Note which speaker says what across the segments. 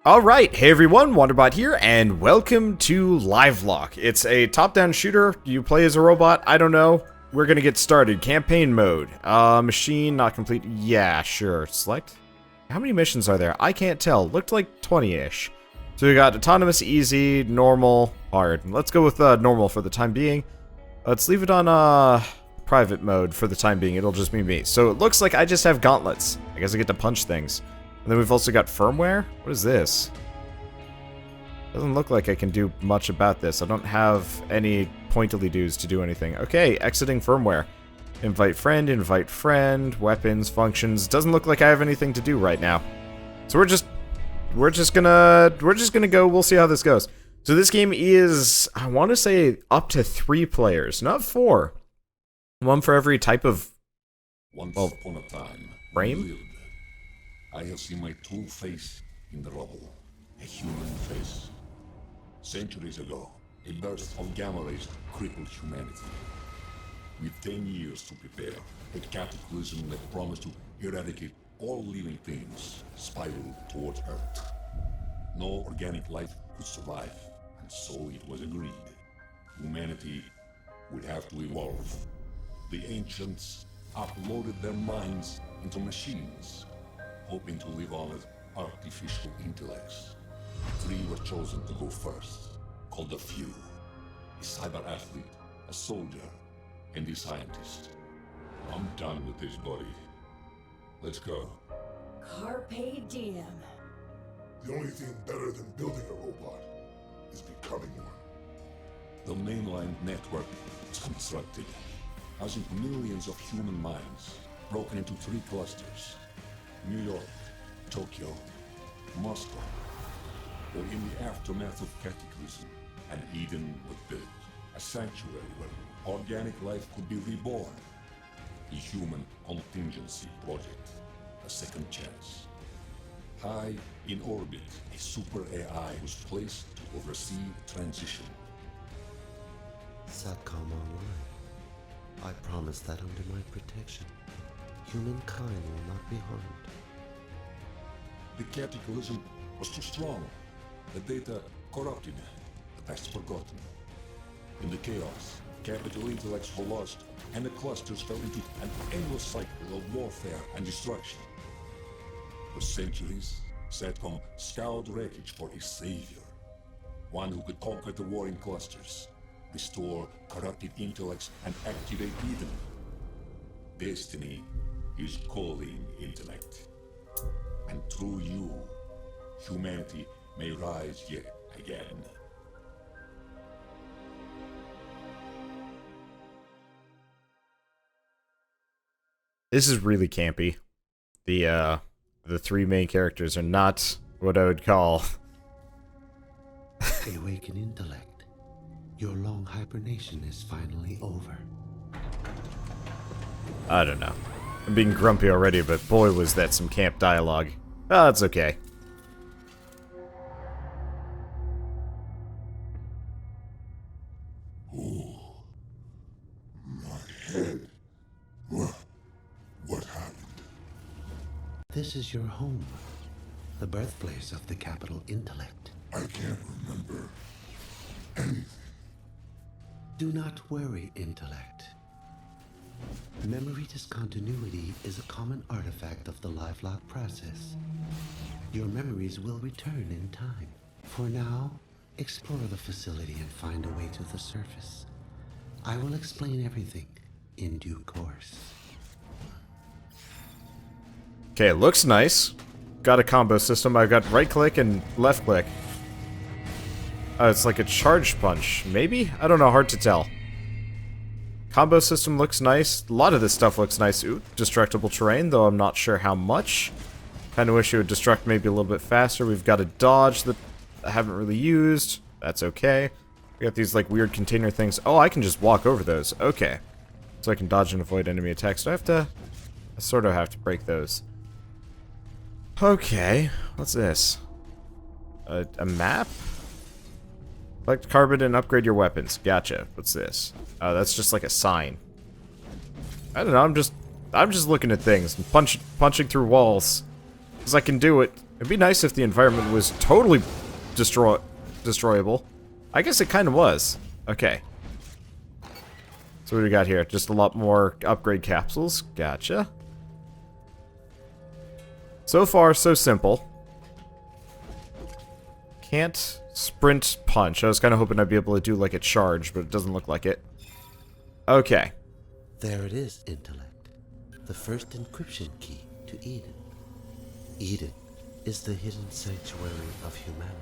Speaker 1: Alright, hey everyone, Wanderbot here, and welcome to Livelock. It's a top-down shooter. You play as a robot, I don't know. We're gonna get started. Campaign mode. Machine, not complete. Yeah, sure. Select. How many missions are there? I can't tell. Looked like 20-ish. So we got autonomous, easy, normal, hard. Let's go with normal for the time being. Let's leave it on private mode for the time being. It'll just be me. So it looks like I just have gauntlets. I guess I get to punch things. And then we've also got firmware? What is this? Doesn't look like I can do much about this. I don't have any pointily do's to do anything. Okay, exiting firmware. Invite friend, weapons, functions. Doesn't look like I have anything to do right now. So we're just gonna go. We'll see how this goes. So this game is, I want to say, up to 3 players, not 4. One for every type of
Speaker 2: Once upon a time,
Speaker 1: frame.
Speaker 2: I have seen my true face in the rubble. A human face. Centuries ago, a burst of gamma rays crippled humanity. With 10 years to prepare, a cataclysm that promised to eradicate all living things spiraled towards Earth. No organic life could survive, and so it was agreed. Humanity would have to evolve. The ancients uploaded their minds into machines, hoping to live on as artificial intellects. 3 were chosen to go first, called the Few. A cyber athlete, a soldier, and a scientist. I'm done with this body. Let's go.
Speaker 3: Carpe diem.
Speaker 4: The only thing better than building a robot is becoming one.
Speaker 2: The mainline network is constructed, housing millions of human minds, broken into 3 clusters. New York, Tokyo, Moscow. Or in the aftermath of Cataclysm, an Eden was built, a sanctuary where organic life could be reborn. The Human Contingency Project, a second chance. High in orbit, a super AI was placed to oversee transition.
Speaker 5: SATCOM online. I promise that under my protection, humankind will not be harmed.
Speaker 2: The Cataclysm was too strong. The data corrupted, the past forgotten. In the chaos, Capital Intellects were lost, and the clusters fell into an endless cycle of warfare and destruction. For centuries, SATCOM scoured wreckage for a savior. One who could conquer the warring clusters, restore corrupted intellects, and activate Eden. Destiny is calling intellect. And through you, humanity may rise yet again.
Speaker 1: This is really campy. The 3 main characters are not what I would call
Speaker 5: Awaken intellect. Your long hibernation is finally over.
Speaker 1: I don't know. I'm being grumpy already, but boy was that some camp dialogue. Oh, that's okay.
Speaker 4: Oh, my head. What happened?
Speaker 5: This is your home, the birthplace of the Capital Intellect.
Speaker 4: I can't remember anything.
Speaker 5: Do not worry, intellect. Memory discontinuity is a common artifact of the Livelock process. Your memories will return in time. For now, explore the facility and find a way to the surface. I will explain everything in due course.
Speaker 1: Okay, it looks nice. Got a combo system. I've got right click and left click. It's like a charge punch, maybe? I don't know, hard to tell. Combo system looks nice. A lot of this stuff looks nice. Ooh, destructible terrain, though I'm not sure how much. Kinda wish it would destruct maybe a little bit faster. We've got a dodge that I haven't really used. That's okay. We got these, like, weird container things. Oh, I can just walk over those. Okay. So I can dodge and avoid enemy attacks. Do I have to... I sort of have to break those. Okay. What's this? A map? Collect carbon and upgrade your weapons. Gotcha. What's this? Oh, that's just like a sign. I don't know. I'm just looking at things and punching through walls. Because I can do it. It'd be nice if the environment was totally destroyable. I guess it kind of was. Okay. So what do we got here? Just a lot more upgrade capsules. Gotcha. So far, so simple. Can't sprint punch. I was kind of hoping I'd be able to do like a charge, but it doesn't look like it. Okay.
Speaker 5: There it is, Intellect. The first encryption key to Eden. Eden is the hidden sanctuary of humanity.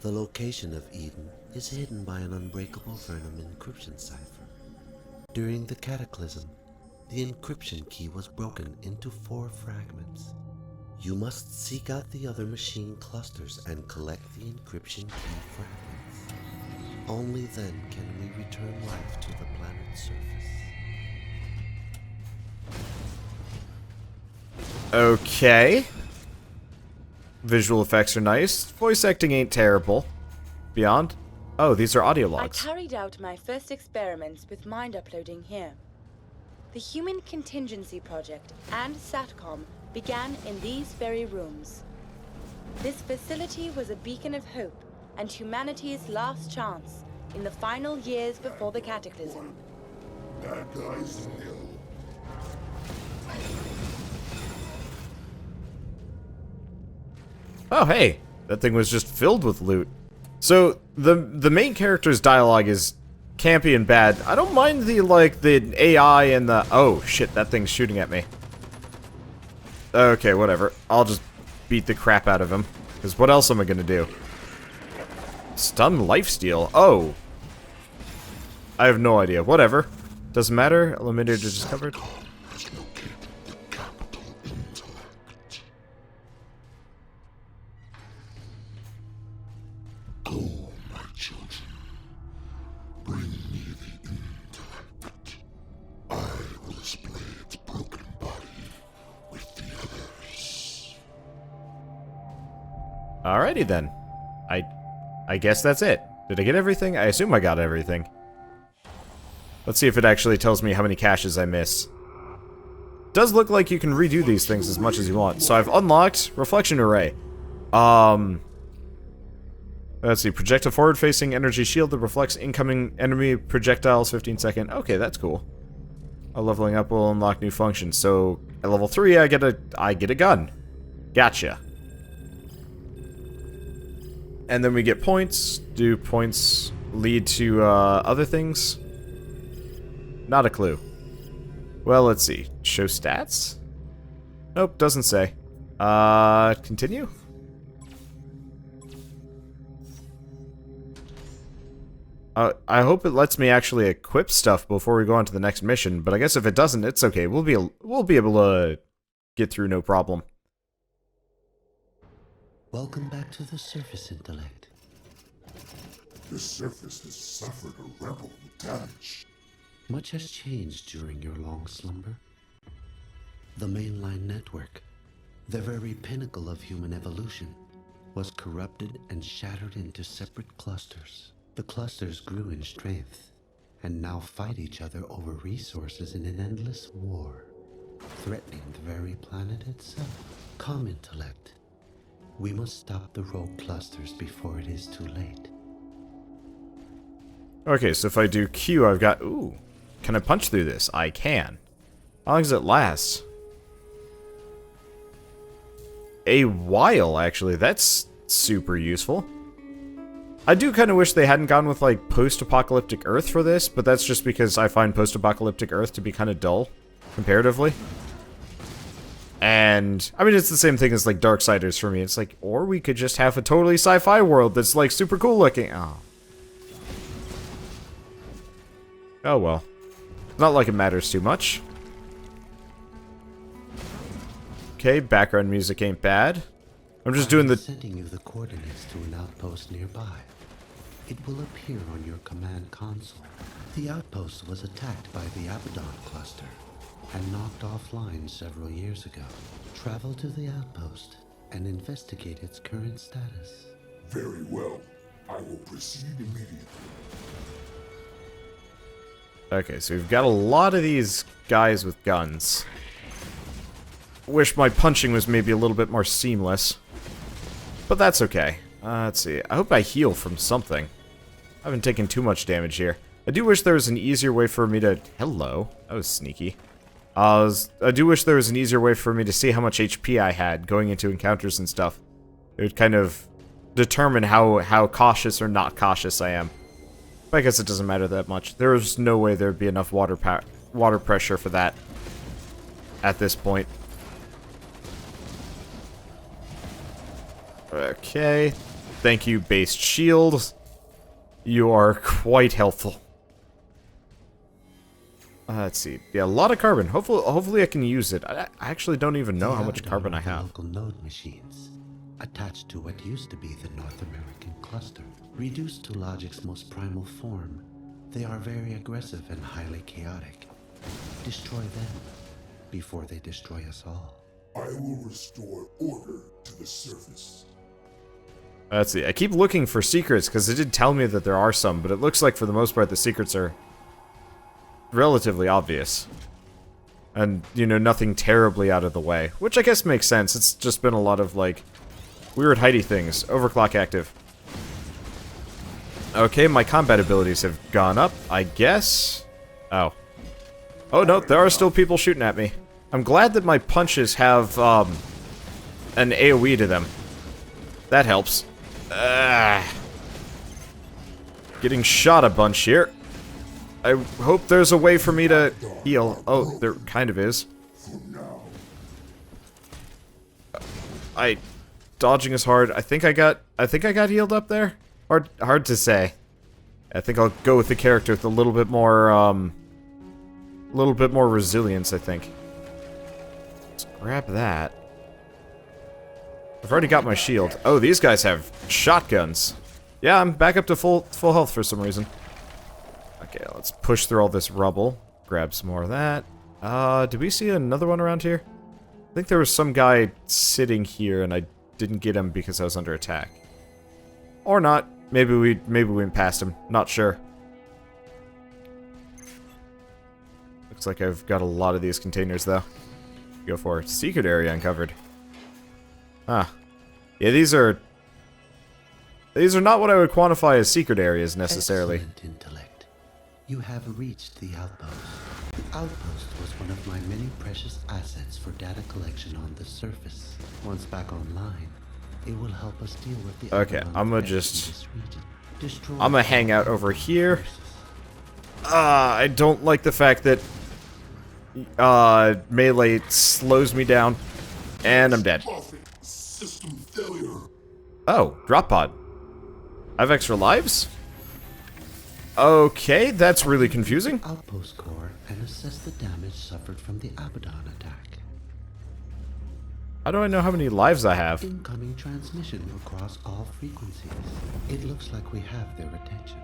Speaker 5: The location of Eden is hidden by an unbreakable Vernum encryption cipher. During the cataclysm, the encryption key was broken into 4 fragments. You must seek out the other machine clusters and collect the encryption key fragments. Only then can we return life to the planet's surface.
Speaker 1: Okay. Visual effects are nice. Voice acting ain't terrible. Beyond? Oh, these are audio logs.
Speaker 6: I carried out my first experiments with mind uploading here. The Human Contingency Project and SATCOM began in these very rooms. This facility was a beacon of hope and humanity's last chance in the final years before the cataclysm.
Speaker 4: That guy's nil.
Speaker 1: Oh, hey. That thing was just filled with loot. So, the main character's dialogue is campy and bad. I don't mind the, like, the AI and the... Oh, shit, that thing's shooting at me. Okay, whatever. I'll just beat the crap out of him. Because what else am I gonna do? Stun lifesteal? Oh. I have no idea. Whatever. Doesn't matter. Eliminator discovered.
Speaker 2: Has located the Capital Intellect. Go, my children. Bring me the intellect. I will display its broken body with the others.
Speaker 1: Alrighty then. I guess that's it. Did I get everything? I assume I got everything. Let's see if it actually tells me how many caches I missed. Does look like you can redo these things as much as you want. So I've unlocked Reflection Array. Let's see. Project a forward-facing energy shield that reflects incoming enemy projectiles 15 second. Okay, that's cool. Leveling up will unlock new functions. So at level 3, I get a gun. Gotcha. And then we get points. Do points lead to other things? Not a clue. Well, let's see. Show stats? Nope, doesn't say. Continue? I hope it lets me actually equip stuff before we go on to the next mission, but I guess if it doesn't, it's okay. We'll be able to get through no problem.
Speaker 5: Welcome back to the surface, Intellect.
Speaker 4: The surface has suffered irreparable damage.
Speaker 5: Much has changed during your long slumber. The mainline network, the very pinnacle of human evolution, was corrupted and shattered into separate clusters. The clusters grew in strength, and now fight each other over resources in an endless war, threatening the very planet itself. Come, Intellect. We must stop the rogue clusters before it is too late.
Speaker 1: Okay, so if I do Q, I've got... Ooh. Can I punch through this? I can. How long does it last? A while, actually. That's super useful. I do kind of wish they hadn't gone with, like, post-apocalyptic Earth for this, but that's just because I find post-apocalyptic Earth to be kind of dull, comparatively. And, I mean, it's the same thing as, like, Darksiders for me. It's like, or we could just have a totally sci-fi world that's, like, super cool looking. Oh. Oh, well. Not like it matters too much. Okay, background music ain't bad. I'm just doing the...
Speaker 5: sending you the coordinates to an outpost nearby. It will appear on your command console. The outpost was attacked by the Abaddon cluster and knocked offline several years ago. Travel to the outpost and investigate its current status.
Speaker 4: Very well. I will proceed immediately.
Speaker 1: Okay, so we've got a lot of these guys with guns. Wish my punching was maybe a little bit more seamless. But that's okay. Let's see. I hope I heal from something. I haven't taken too much damage here. I do wish there was an easier way for me to... Hello. That was sneaky. I do wish there was an easier way for me to see how much HP I had going into encounters and stuff. It would kind of determine how cautious or not cautious I am. But I guess it doesn't matter that much. There's no way there'd be enough water pressure for that at this point. Okay. Thank you, based shield. You are quite helpful. Let's see. Yeah, a lot of carbon. Hopefully I can use it. I actually don't even know how much carbon I have.
Speaker 5: Local node machines, attached to what used to be the North American cluster. Reduced to logic's most primal form, they are very aggressive and highly chaotic. Destroy them before they destroy us all.
Speaker 4: I will restore order to the surface.
Speaker 1: Let's see. I keep looking for secrets because it did tell me that there are some, but it looks like for the most part the secrets are relatively obvious. And, you know, nothing terribly out of the way. Which I guess makes sense. It's just been a lot of, like, weird hidey things. Overclock active. Okay, my combat abilities have gone up, I guess. Oh. Oh, no, there are still people shooting at me. I'm glad that my punches have, an AoE to them. That helps. Getting shot a bunch here. I hope there's a way for me to heal. Oh, there kind of is. Dodging is hard. I think I got healed up there. Hard to say. I think I'll go with the character with a little bit more resilience, I think. Let's grab that. I've already got my shield. Oh, these guys have shotguns. Yeah, I'm back up to full health for some reason. Okay, let's push through all this rubble. Grab some more of that. Did we see another one around here? I think there was some guy sitting here and I didn't get him because I was under attack. Or not. Maybe we went past him. Not sure. Looks like I've got a lot of these containers though. Go for it. Secret area uncovered. Ah. Yeah, these are not what I would quantify as secret areas necessarily.
Speaker 5: Excellent intellect. You have reached the outpost. The outpost was one of my many precious assets for data collection on the surface. Once back online, it will help us deal with the
Speaker 1: Okay, I'm gonna
Speaker 5: Destroy
Speaker 1: hang out over here. I don't like the fact that melee slows me down, and I'm dead.
Speaker 4: System failure.
Speaker 1: Oh, drop pod. I have extra lives? Okay, that's really confusing.
Speaker 5: Outpost core and assess the damage suffered from the Abaddon attack.
Speaker 1: How do I know how many lives I have?
Speaker 5: Incoming transmission across all frequencies. It looks like we have their attention.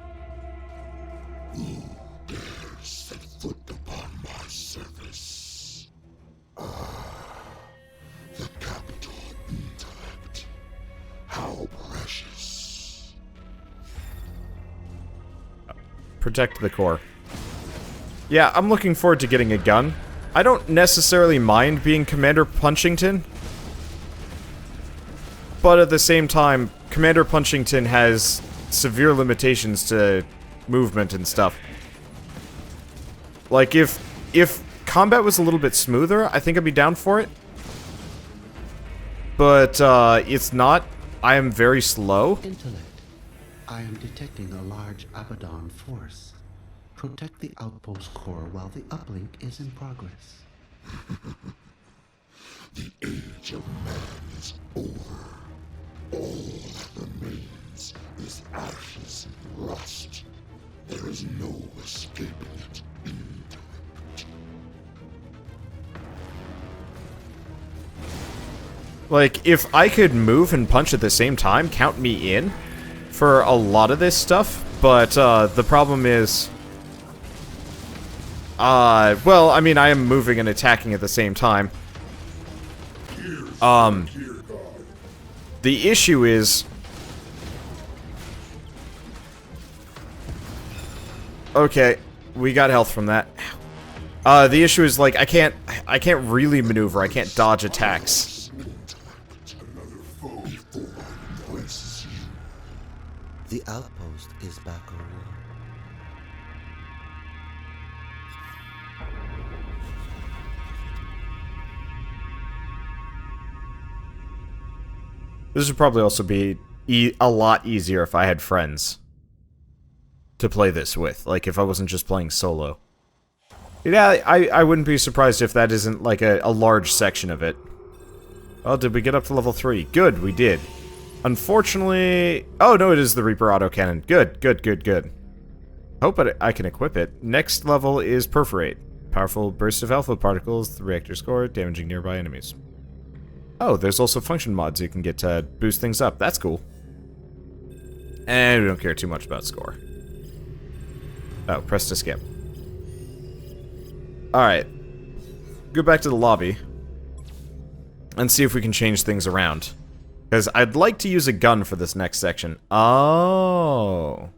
Speaker 2: Who dares set foot upon my surface? The Capital Intellect. How precious.
Speaker 1: Protect the core. Yeah, I'm looking forward to getting a gun. I don't necessarily mind being Commander Punchington. But at the same time, Commander Punchington has severe limitations to movement and stuff. Like, if combat was a little bit smoother, I think I'd be down for it. But, it's not. I am very slow.
Speaker 5: Intellect. I am detecting a large Abaddon force. Protect the outpost core while the uplink is in progress.
Speaker 2: The age of man is over. All that remains is ashes and rust. There is no escaping it. Intellect.
Speaker 1: Like, if I could move and punch at the same time, count me in for a lot of this stuff. But, the problem is... well, I mean, I am moving and attacking at the same time. The issue is... Okay, we got health from that. The issue is, like, I can't really maneuver. I can't dodge attacks.
Speaker 4: replaces you.
Speaker 5: The outpost is back online.
Speaker 1: This would probably also be a lot easier if I had friends to play this with. Like, if I wasn't just playing solo. Yeah, I wouldn't be surprised if that isn't, like, a large section of it. Oh, did we get up to level 3? Good, we did. Unfortunately... Oh, no, it is the Reaper autocannon. Good, good, good, good. Hope I can equip it. Next level is Perforate. Powerful burst of alpha particles, the reactor score, damaging nearby enemies. Oh, there's also function mods you can get to boost things up. That's cool. And we don't care too much about score. Oh, press to skip. Alright. Go back to the lobby. And see if we can change things around. Because I'd like to use a gun for this next section. Oh.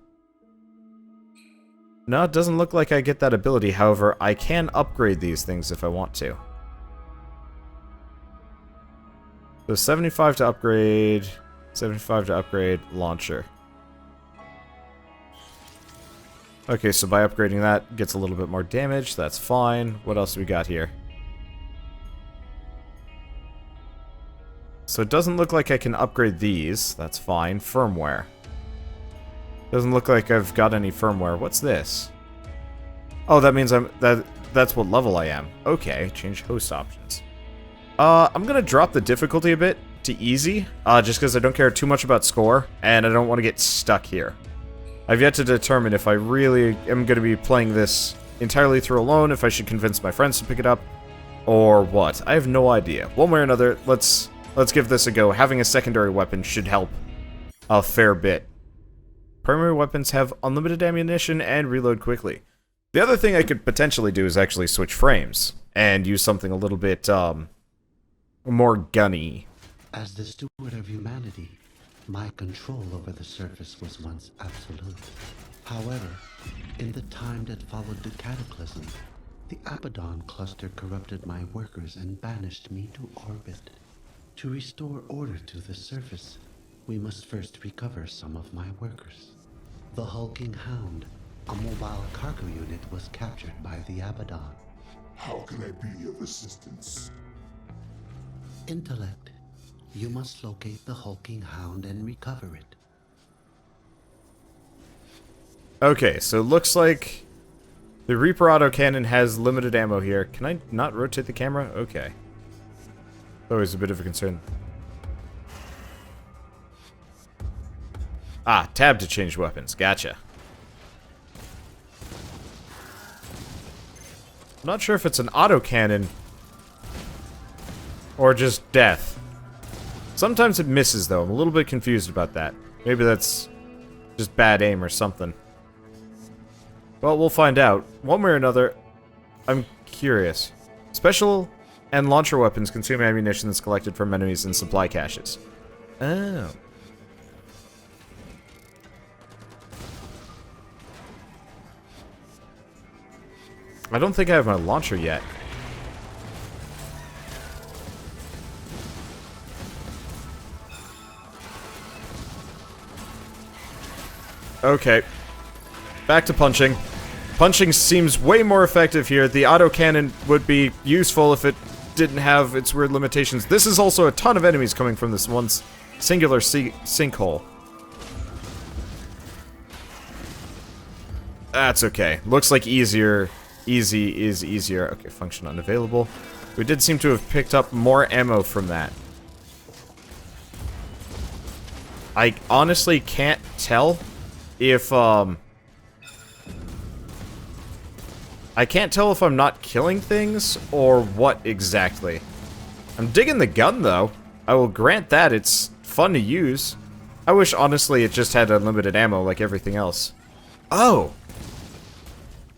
Speaker 1: No, it doesn't look like I get that ability. However, I can upgrade these things if I want to. So 75 to upgrade, 75 to upgrade, launcher. Okay, so by upgrading that, gets a little bit more damage, that's fine. What else do we got here? So it doesn't look like I can upgrade these, that's fine. Firmware. Doesn't look like I've got any firmware. What's this? Oh, that means that's what level I am. Okay, change host options. I'm gonna drop the difficulty a bit to easy, just because I don't care too much about score, and I don't want to get stuck here. I've yet to determine if I really am gonna be playing this entirely through alone, if I should convince my friends to pick it up, or what. I have no idea. One way or another, let's give this a go. Having a secondary weapon should help a fair bit. Primary weapons have unlimited ammunition and reload quickly. The other thing I could potentially do is actually switch frames, and use something a little bit, more gunny.
Speaker 5: As the steward of humanity, my control over the surface was once absolute. However, in the time that followed the cataclysm, the Abaddon cluster corrupted my workers and banished me to orbit. To restore order to the surface, we must first recover some of my workers. The hulking hound, a mobile cargo unit, was captured by the Abaddon.
Speaker 4: How can I be of assistance?
Speaker 5: Intellect, you must locate the hulking hound and recover it.
Speaker 1: Okay, so it looks like the Reaper autocannon has limited ammo here. Can I not rotate the camera? Okay. Always a bit of a concern. Ah, tab to change weapons. Gotcha. I'm not sure if it's an autocannon or just death. Sometimes it misses, though. I'm a little bit confused about that. Maybe that's just bad aim or something. Well, we'll find out. One way or another, I'm curious. Special and launcher weapons consume ammunition that's collected from enemies in supply caches. Oh. I don't think I have my launcher yet. Okay. Back to punching. Punching seems way more effective here. The autocannon would be useful if it didn't have its weird limitations. This is also a ton of enemies coming from this one singular sinkhole. That's okay. Looks like easy is easier. Okay, function unavailable. We did seem to have picked up more ammo from that. I honestly can't tell if, I can't tell if I'm not killing things, or what exactly. I'm digging the gun, though. I will grant that, it's fun to use. I wish, honestly, it just had unlimited ammo like everything else. Oh!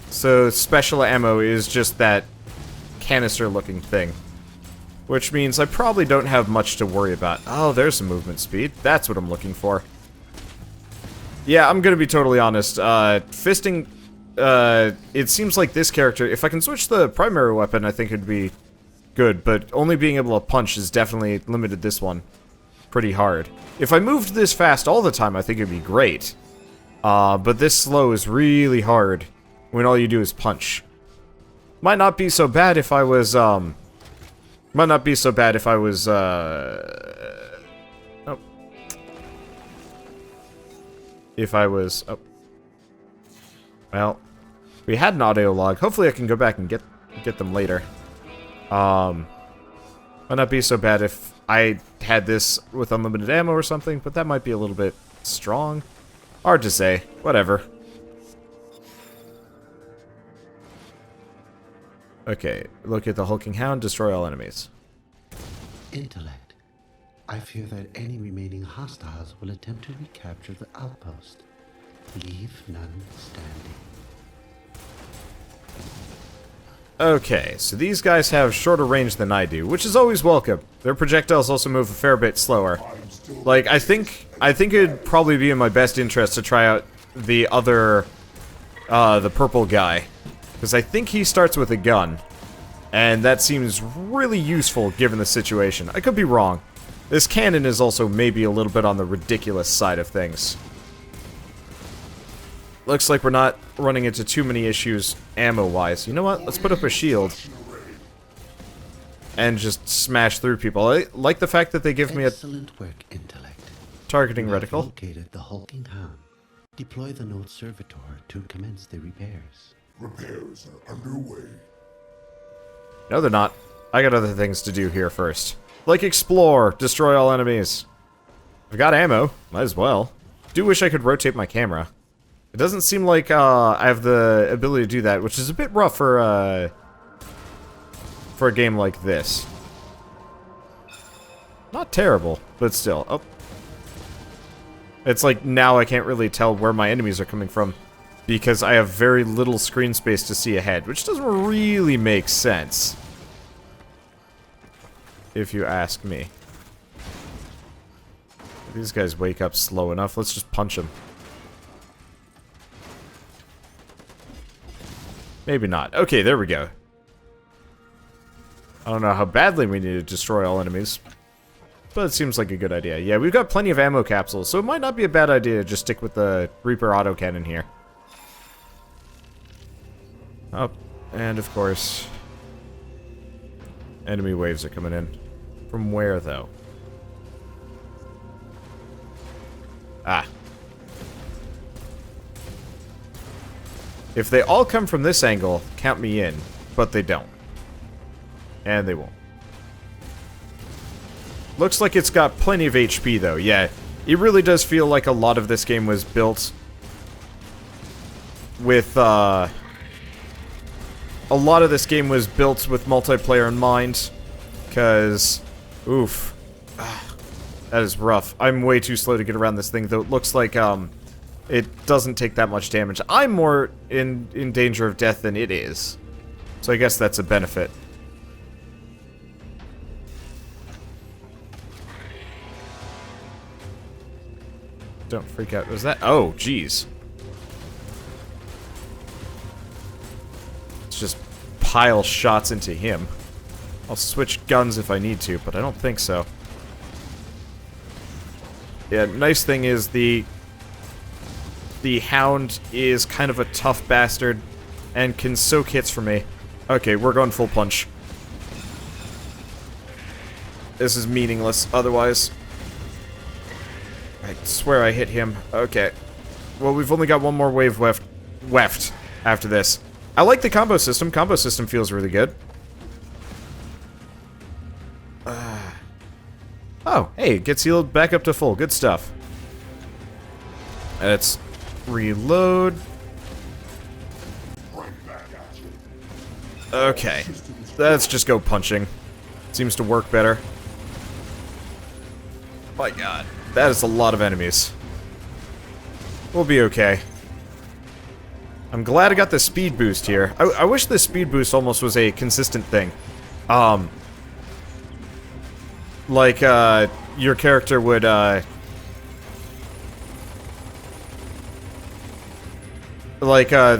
Speaker 1: So, special ammo is just that canister-looking thing. Which means I probably don't have much to worry about. Oh, there's some movement speed. That's what I'm looking for. Yeah, I'm gonna be totally honest. Fisting... it seems like this character, if I can switch the primary weapon, I think it'd be good, but only being able to punch is definitely limited this one. pretty hard. If I moved this fast all the time, I think it'd be great. But this slow is really hard when all you do is punch. Might not be so bad if I was, oh. If I was, oh. Well, we had an audio log. Hopefully I can go back and get them later. Might not be so bad if I had this with unlimited ammo or something, but that might be a little bit strong. Hard to say. Whatever. Okay, locate the hulking hound, destroy all enemies.
Speaker 5: Intellect. I fear that any remaining hostiles will attempt to recapture the outpost. Leave none standing.
Speaker 1: Okay, so these guys have shorter range than I do, which is always welcome. Their projectiles also move a fair bit slower. Like, I think it'd probably be in my best interest to try out the other, the purple guy. Because I think he starts with a gun. And that seems really useful given the situation. I could be wrong. This cannon is also maybe a little bit on the ridiculous side of things. Looks like we're not running into too many issues ammo-wise. You know what? Let's put up a shield. And just smash through people. I like the fact that they give me a
Speaker 5: Excellent work, Intellect.
Speaker 1: targeting
Speaker 5: You have
Speaker 1: reticle.
Speaker 5: located the hulking hound. Deploy the node servitor to commence the repairs.
Speaker 4: Repairs are underway.
Speaker 1: No, they're not. I got other things to do here first. Like explore, destroy all enemies. I've got ammo. Might as well. Do wish I could rotate my camera. It doesn't seem like I have the ability to do that, which is a bit rough for a game like this. Not terrible, but still. Oh. It's like now I can't really tell where my enemies are coming from because I have very little screen space to see ahead, which doesn't really make sense. If you ask me. These guys wake up slow enough. Let's just punch them. Maybe not. Okay, there we go. I don't know how badly we need to destroy all enemies, but it seems like a good idea. Yeah, we've got plenty of ammo capsules, so it might not be a bad idea to just stick with the Reaper autocannon here. Oh, and of course, enemy waves are coming in. From where, though? Ah. If they all come from this angle, count me in, but they don't. And they won't. Looks like it's got plenty of HP, though. Yeah, it really does feel like a lot of this game was built with, a lot of this game was built with multiplayer in mind, because, oof, that is rough. I'm way too slow to get around this thing, though it looks like, it doesn't take that much damage. I'm more in danger of death than it is, so I guess that's a benefit. Don't freak out. Was that? Oh, jeez. Let's just pile shots into him. I'll switch guns if I need to, but I don't think so. Yeah, nice thing is the Hound is kind of a tough bastard and can soak hits for me. Okay, we're going full punch. This is meaningless otherwise. I swear I hit him. Okay. Well, we've only got one more wave left after this. I like the combo system. Combo system feels really good. Oh, hey, it gets healed back up to full. Good stuff. Let's reload. Okay. Let's just go punching. Seems to work better. My god. That is a lot of enemies. We'll be okay. I'm glad I got the speed boost here. I wish the speed boost almost was a consistent thing. Like, your character would, the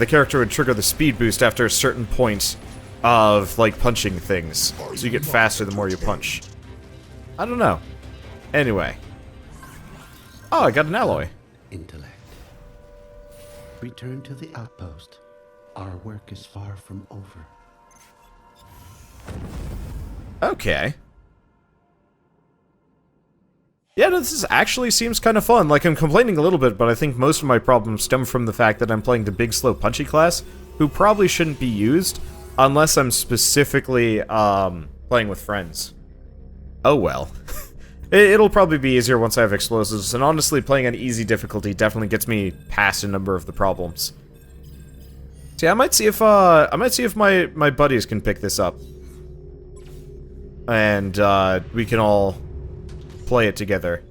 Speaker 1: character would trigger the speed boost after a certain point of, like, punching things. So you get faster the more you punch. I don't know. Anyway. Oh, I got an alloy.
Speaker 5: Intellect. Return to the outpost. Our work is far from over.
Speaker 1: Okay. Yeah, no, this actually seems kind of fun. Like, I'm complaining a little bit, but I think most of my problems stem from the fact that I'm playing the big, slow, punchy class, who probably shouldn't be used, unless I'm specifically, playing with friends. Oh well. It'll probably be easier once I have explosives, and honestly, playing on easy difficulty definitely gets me past a number of the problems. So yeah, I might see if my buddies can pick this up. And, we can all play it together.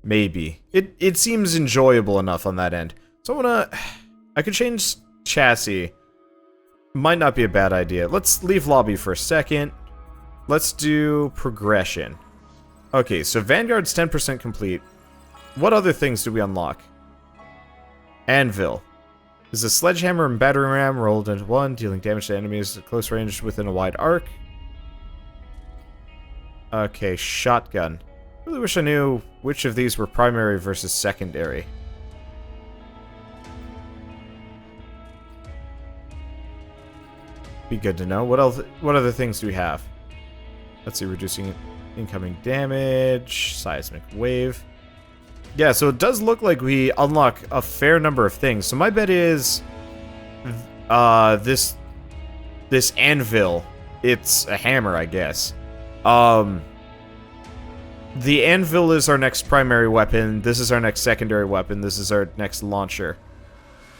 Speaker 1: Maybe. It seems enjoyable enough on that end. So I could change chassis. Might not be a bad idea. Let's leave lobby for a second. Let's do progression. Okay, so Vanguard's 10% complete. What other things do we unlock? Anvil. Is a sledgehammer and battering ram rolled into one, dealing damage to enemies at close range within a wide arc. Okay, shotgun. Really wish I knew which of these were primary versus secondary. Be good to know. What else? What other things do we have? Let's see, reducing incoming damage, seismic wave. Yeah, so it does look like we unlock a fair number of things. So my bet is, this anvil. It's a hammer, I guess. The anvil is our next primary weapon. This is our next secondary weapon. This is our next launcher.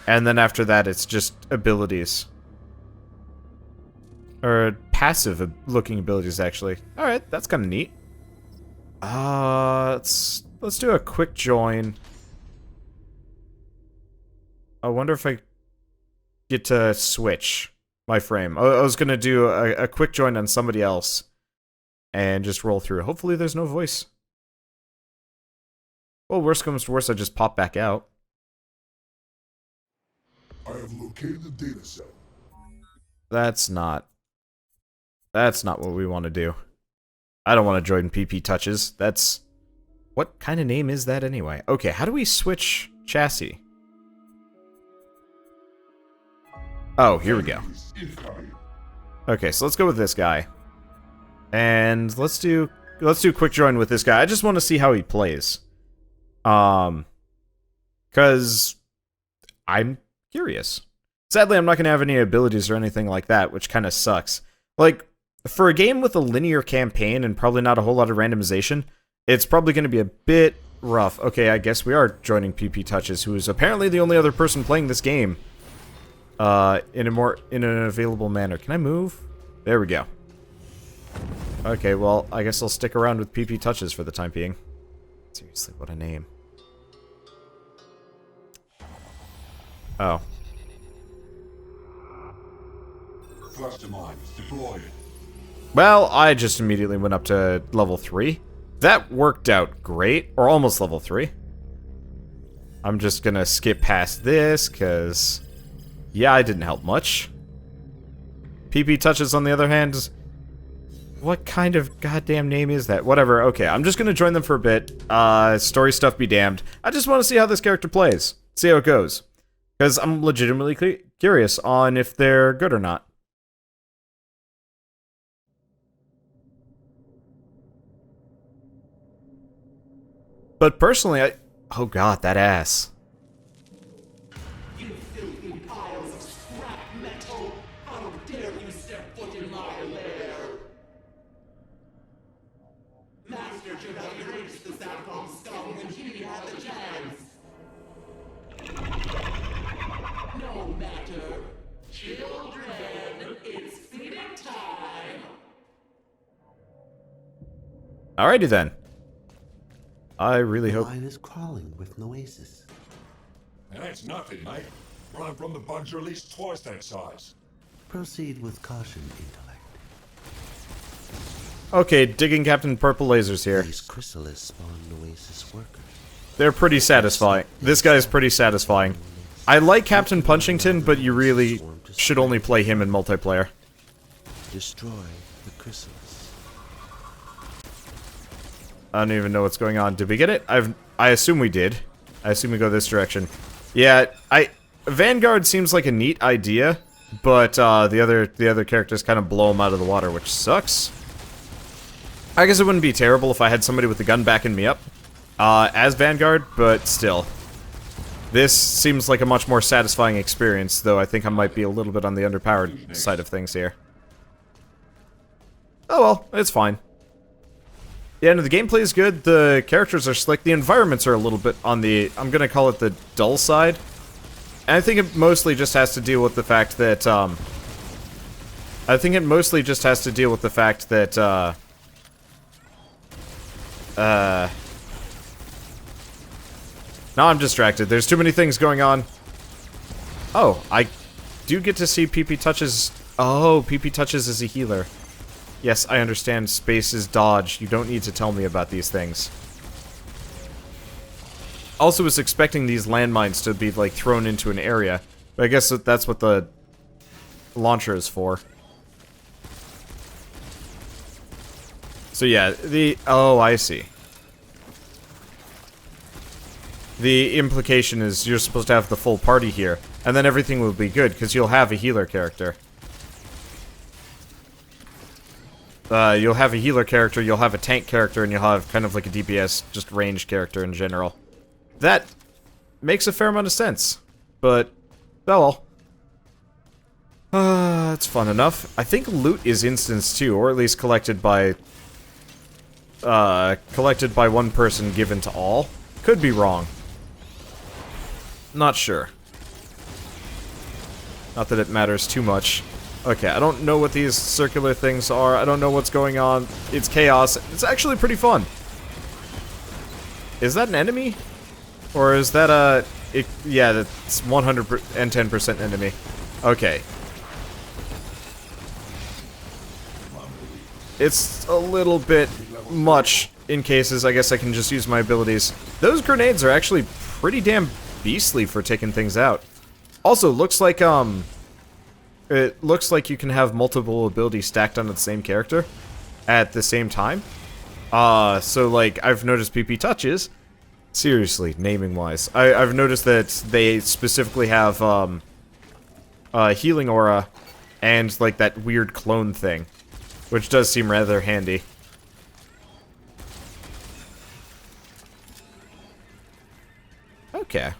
Speaker 1: And then after that, it's just abilities. Or passive looking abilities, actually. Alright, that's kind of neat. Let's do a quick join. I wonder if I get to switch my frame. I was gonna do a quick join on somebody else. And just roll through. Hopefully there's no voice. Well, worst comes to worst, I just pop back out.
Speaker 4: I have located the data cell.
Speaker 1: That's not what we want to do. I don't want to join PP touches. That's... What kind of name is that anyway? Okay, how do we switch chassis? Oh, here we go. Okay, so let's go with this guy. And let's do quick join with this guy. I just want to see how he plays. Cause I'm curious. Sadly, I'm not gonna have any abilities or anything like that, which kind of sucks. Like, for a game with a linear campaign and probably not a whole lot of randomization, it's probably gonna be a bit rough. Okay, I guess we are joining PP Touches, who is apparently the only other person playing this game. In an available manner. Can I move? There we go. Okay, well, I guess I'll stick around with PP Touches for the time being. Seriously, what a name. Oh.
Speaker 2: Cluster mines deployed.
Speaker 1: Well, I just immediately went up to level 3. That worked out great, or almost level 3. I'm just gonna skip past this, because... yeah, I didn't help much. PP Touches, on the other hand... what kind of goddamn name is that? Whatever, okay, I'm just gonna join them for a bit. Story stuff be damned. I just want to see how this character plays. See how it goes. Because I'm legitimately curious on if they're good or not. But personally, oh god, that ass.
Speaker 7: You filthy piles of scrap metal! How dare you step foot in my lair! Master should have erased the Sapphire scum when he had the chance! No matter. Children, it's feeding time!
Speaker 1: Alrighty then. I really
Speaker 5: The
Speaker 1: hope...
Speaker 5: line is crawling with Noasis.
Speaker 2: That's nothing, mate. Run from the bugs are at least twice that size.
Speaker 5: Proceed with caution, Intellect.
Speaker 1: Okay, digging Captain Purple Lasers here.
Speaker 5: These chrysalids spawn Noasis workers.
Speaker 1: They're pretty satisfying. This guy is pretty satisfying. I like Captain Punchington, but you really should only play him in multiplayer.
Speaker 5: Destroy the chrysalis.
Speaker 1: I don't even know what's going on. Did we get it? I assume we did. I assume we go this direction. Yeah, Vanguard seems like a neat idea, but the other characters kind of blow them out of the water, which sucks. I guess it wouldn't be terrible if I had somebody with a gun backing me up as Vanguard, but still. This seems like a much more satisfying experience, though I think I might be a little bit on the underpowered side of things here. Oh well, it's fine. Yeah, no, the gameplay is good, the characters are slick, the environments are a little bit on the, I'm gonna call it the dull side. And I think it mostly just has to deal with the fact that, now I'm distracted. There's too many things going on. Oh, I do get to see PP Touches. Oh, PP Touches is a healer. Yes, I understand. Space is dodge. You don't need to tell me about these things. Also was expecting these landmines to be, like, thrown into an area. But I guess that's what the launcher is for. So yeah, oh, I see. The implication is you're supposed to have the full party here, and then everything will be good, because you'll have a healer character. You'll have a healer character, you'll have a tank character, and you'll have kind of like a DPS, just range character in general. That makes a fair amount of sense, but, oh well. It's fun enough. I think loot is instanced too, or at least collected by one person given to all. Could be wrong. Not sure. Not that it matters too much. Okay, I don't know what these circular things are. I don't know what's going on. It's chaos. It's actually pretty fun. Is that an enemy? Or is that a... yeah, that's 110% enemy. Okay. It's a little bit much in cases. I guess I can just use my abilities. Those grenades are actually pretty damn beastly for taking things out. Also, looks like, it looks like you can have multiple abilities stacked onto the same character at the same time. So, like, I've noticed PP Touches. Seriously, naming-wise. I've noticed that they specifically have, healing aura and, like, that weird clone thing. Which does seem rather handy. Okay.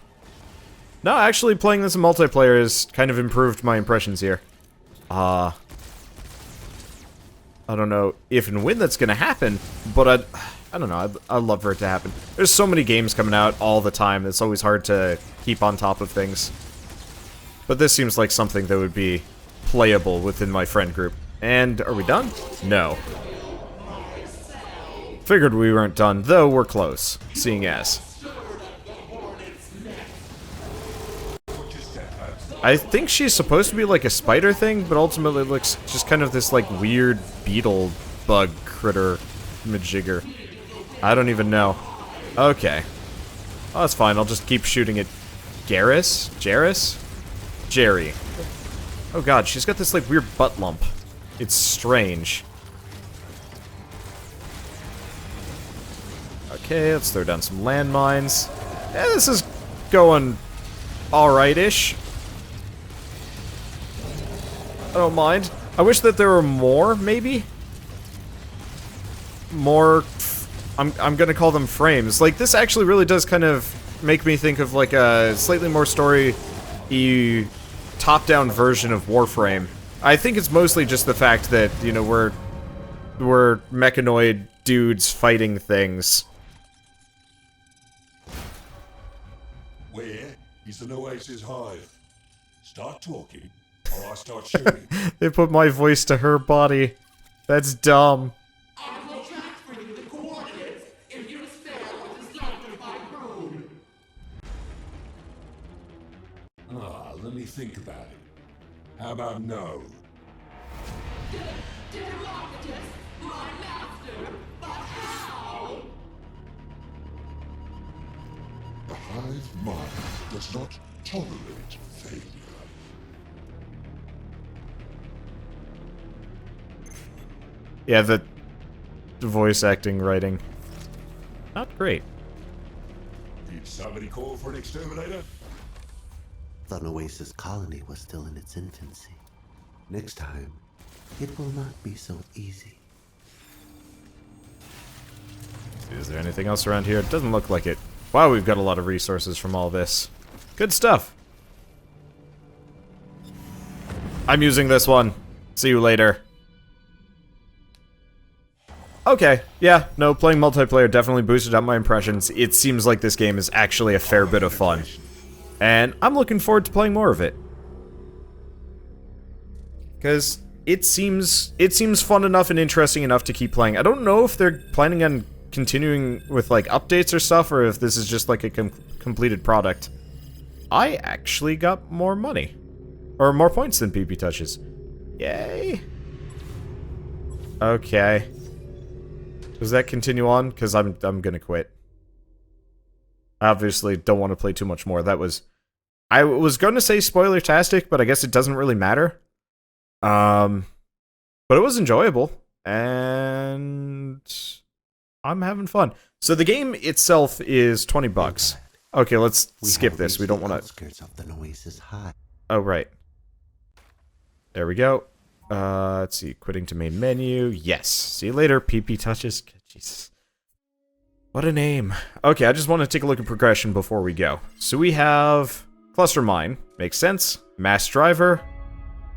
Speaker 1: No, actually playing this in multiplayer has kind of improved my impressions here. I don't know if and when that's gonna happen, but I don't know, I'd love for it to happen. There's so many games coming out all the time, it's always hard to keep on top of things. But this seems like something that would be playable within my friend group. And, are we done? No. Figured we weren't done, though we're close, seeing as. I think she's supposed to be like a spider thing, but ultimately looks just kind of this like weird beetle bug critter majigger. I don't even know. Okay. Oh, that's fine, I'll just keep shooting at Garrus? Jarrus? Jerry. Oh god, she's got this like weird butt lump. It's strange. Okay, let's throw down some landmines. Yeah, this is going alright-ish. I don't mind. I wish that there were more, maybe? More... I'm gonna call them frames. Like, this actually really does kind of make me think of, like, a slightly more story-y, top-down version of Warframe. I think it's mostly just the fact that, you know, we're mechanoid dudes fighting things.
Speaker 2: Where is an Oasis hive? Start talking, or I'll start shooting.
Speaker 1: They put my voice to her body. That's dumb.
Speaker 7: I will transfer you the coordinates if you spare what is left of my brood.
Speaker 2: Let me think about it. How about no?
Speaker 7: Democratus, my master, but how?
Speaker 2: The hive mind does not tolerate failure.
Speaker 1: Yeah, the voice acting writing. not great.
Speaker 2: Did somebody call for an exterminator?
Speaker 5: The Oasis colony was still in its infancy. Next time, it will not be so easy.
Speaker 1: Is there anything else around here? It doesn't look like it. Wow, we've got a lot of resources from all this. Good stuff. I'm using this one. See you later. Okay, yeah, no, playing multiplayer definitely boosted up my impressions. It seems like this game is actually a fair bit of fun. And I'm looking forward to playing more of it. Because it seems fun enough and interesting enough to keep playing. I don't know if they're planning on continuing with, like, updates or stuff, or if this is just, like, a completed product. I actually got more money. Or more points than PP touches. Yay. Okay. Does that continue on? Because I'm gonna quit. I obviously don't want to play too much more. That was... I was gonna say spoiler-tastic, but I guess it doesn't really matter. But it was enjoyable. And... I'm having fun. So the game itself is $20. Okay, let's skip this. We don't want to... Oh, right. There we go. Let's see. Quitting to main menu. Yes. See you later, PP touches. Jesus. What a name. Okay, I just want to take a look at progression before we go. So we have Cluster Mine. Makes sense. Mass Driver.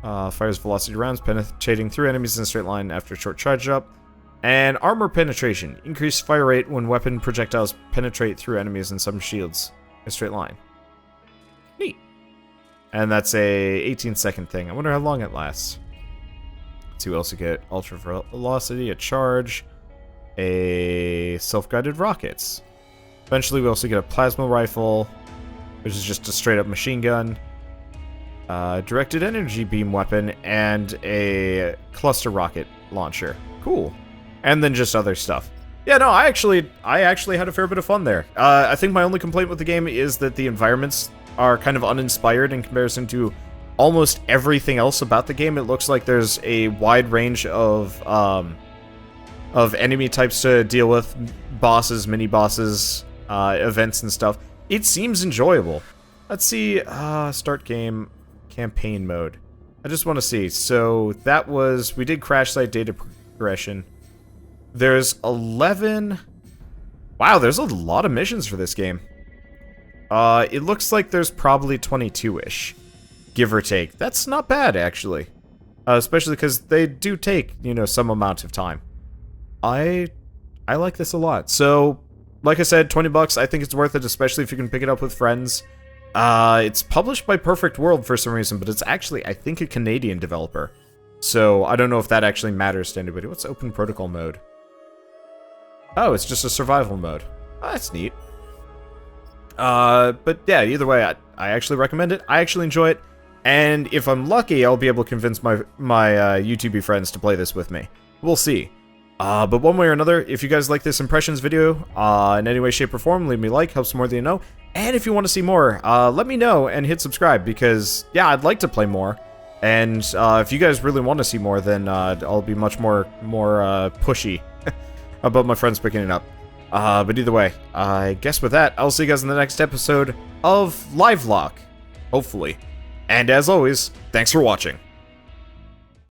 Speaker 1: Fires velocity rounds, penetrating through enemies in a straight line after a short charge up. And Armor Penetration. Increased fire rate when weapon projectiles penetrate through enemies and some shields in a straight line. Neat. And that's a 18-second thing. I wonder how long it lasts. Let's see what else we get. Ultra Velocity, a charge, a self-guided rockets. Eventually we also get a plasma rifle, which is just a straight-up machine gun. Directed energy beam weapon, and a cluster rocket launcher. Cool. And then just other stuff. Yeah, no, I actually had a fair bit of fun there. I think my only complaint with the game is that the environments are kind of uninspired in comparison to almost everything else about the game. It looks like there's a wide range of enemy types to deal with, bosses, mini-bosses, events and stuff. It seems enjoyable. Let's see, start game, campaign mode. I just want to see. So that was, we did crash site data progression. There's 11... Wow, there's a lot of missions for this game. It looks like there's probably 22-ish. Give or take. That's not bad, actually. Especially because they do take, you know, some amount of time. I like this a lot. So, like I said, $20, I think it's worth it, especially if you can pick it up with friends. It's published by Perfect World for some reason, but it's actually, I think, a Canadian developer. So, I don't know if that actually matters to anybody. What's open protocol mode? Oh, it's just a survival mode. Oh, that's neat. But yeah, either way, I actually recommend it. I actually enjoy it. And if I'm lucky, I'll be able to convince my YouTube friends to play this with me. We'll see. But one way or another, if you guys like this impressions video, in any way, shape, or form, leave me a like, helps more than you know. And if you want to see more, let me know and hit subscribe, because, yeah, I'd like to play more. And if you guys really want to see more, then I'll be much more pushy about my friends picking it up. But either way, I guess with that, I'll see you guys in the next episode of Livelock. Hopefully. And as always, thanks for watching.